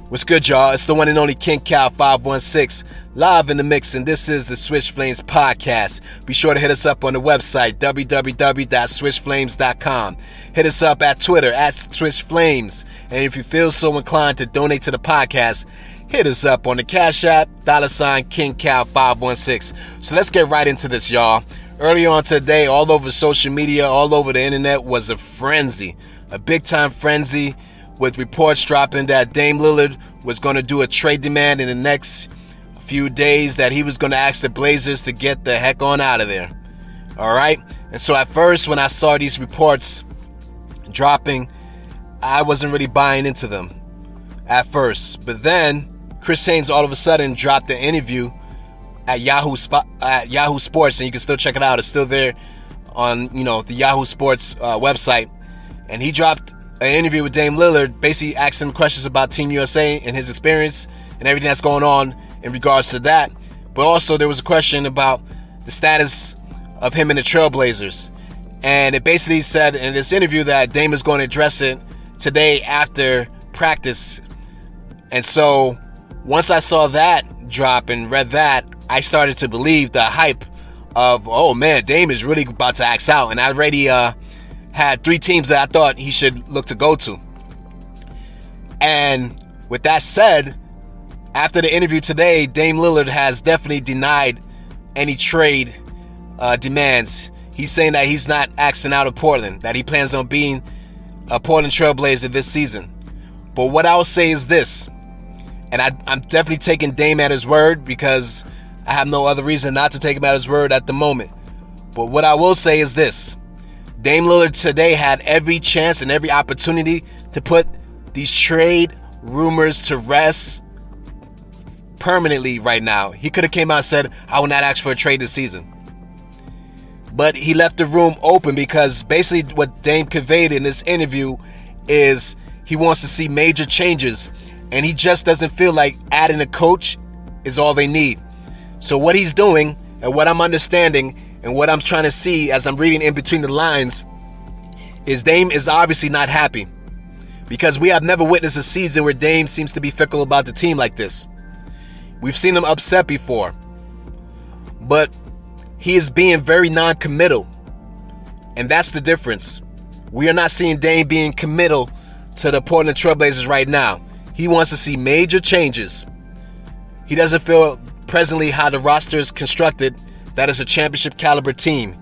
What's good, y'all? It's the one and only Kingcal516, live in the mix, and this is the Swish Flames podcast. Be sure to hit us up on the website, www.swishflames.com. Hit us up at Twitter, at Swish Flames. And if you feel so inclined to donate to the podcast, hit us up on the Cashapp Kingcal516. So let's get right into this, y'all. Earlier on today, all over social media, all over the internet, was a frenzy, a big-time frenzy, with reports dropping that Dame Lillard was going to do a trade demand in the next few days, that he was going to ask the Blazers to get the heck on out of there. All right? And so at first, when I saw these reports dropping, I wasn't really buying into them at first. But then Chris Haynes all of a sudden dropped an interview at Yahoo Sports, and you can still check it out. It's still there on, the Yahoo Sports website. And he dropped an interview with Dame Lillard, basically asking him questions about Team USA and his experience and everything that's going on in regards to that. But also there was a question about the status of him and the Trailblazers. And it basically said in this interview that Dame is going to address it today after practice. And so once I saw that drop and read that, I started to believe the hype of, oh man, Dame is really about to axe out. And I already had 3 teams that I thought he should look to go to. And with that said, after the interview today, Dame Lillard has definitely denied any trade demands. He's saying that he's not axing out of Portland, that he plans on being a Portland Trailblazer this season. But what I will say is this, and I'm definitely taking Dame at his word because I have no other reason not to take him at his word at the moment. But what I will say is this: Dame Lillard today had every chance and every opportunity to put these trade rumors to rest permanently right now. He could have came out and said, I will not ask for a trade this season. But he left the room open because basically what Dame conveyed in this interview is he wants to see major changes, and he just doesn't feel like adding a coach is all they need. So what he's doing, and what I'm understanding, and what I'm trying to see as I'm reading in between the lines, is Dame is obviously not happy, because we have never witnessed a season where Dame seems to be fickle about the team like this. We've seen him upset before, but he is being very non-committal, and that's the difference. We are not seeing Dame being committal to the Portland Trailblazers right now. He wants to see major changes. He doesn't feel presently how the roster is constructed that is a championship caliber team.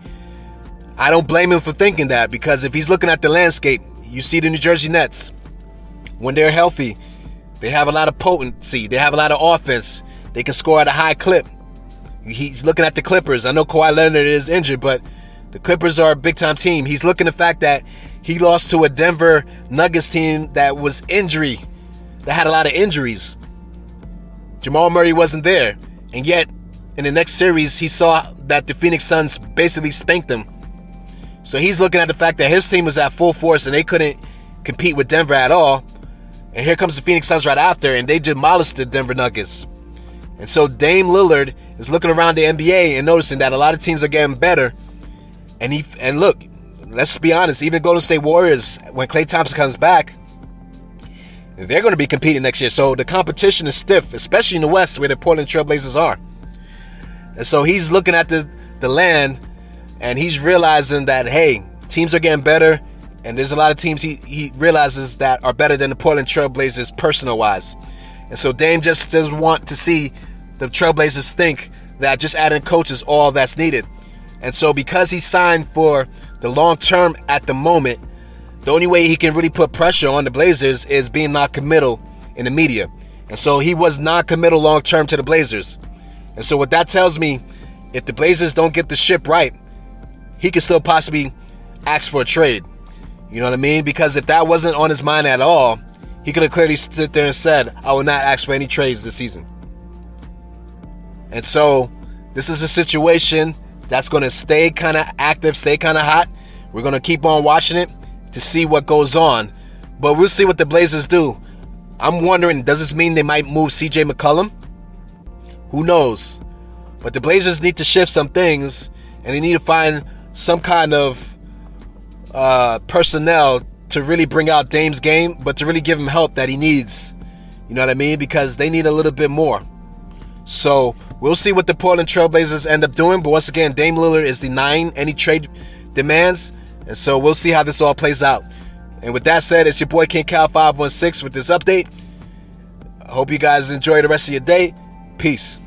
I don't blame him for thinking that, because if he's looking at the landscape, you see the New Jersey Nets. When they're healthy, they have a lot of potency. They have a lot of offense. They can score at a high clip. He's looking at the Clippers. I know Kawhi Leonard is injured, but the Clippers are a big-time team. He's looking at the fact that he lost to a Denver Nuggets team that had a lot of injuries. Jamal Murray wasn't there, and yet in the next series, he saw that the Phoenix Suns basically spanked them. So he's looking at the fact that his team was at full force and they couldn't compete with Denver at all. And here comes the Phoenix Suns right after, and they demolished the Denver Nuggets. And so Dame Lillard is looking around the NBA and noticing that a lot of teams are getting better. And look, let's be honest, even Golden State Warriors, when Klay Thompson comes back, they're going to be competing next year. So the competition is stiff, especially in the West where the Portland Trailblazers are. And so he's looking at the land, and he's realizing that, hey, teams are getting better, and there's a lot of teams he realizes that are better than the Portland Trailblazers personal-wise. And so Dame just doesn't want to see the Trailblazers think that just adding a coach is all that's needed. And so because he signed for the long term at the moment, the only way he can really put pressure on the Blazers is being non-committal in the media. And so he was non-committal long term to the Blazers. And so what that tells me, if the Blazers don't get the ship right, he could still possibly ask for a trade. You know what I mean? Because if that wasn't on his mind at all, he could have clearly stood there and said, I will not ask for any trades this season. And so this is a situation that's going to stay kind of active, stay kind of hot. We're going to keep on watching it to see what goes on. But we'll see what the Blazers do. I'm wondering, does this mean they might move CJ McCollum? Who knows? But the Blazers need to shift some things, and they need to find some kind of personnel to really bring out Dame's game, but to really give him help that he needs You know what I mean? Because they need a little bit more. So we'll see what the Portland Trailblazers end up doing. But once again, Dame Lillard is denying any trade demands. And so we'll see how this all plays out. And with that said, it's your boy Kingcal516 with this update. I hope you guys enjoy the rest of your day. Peace.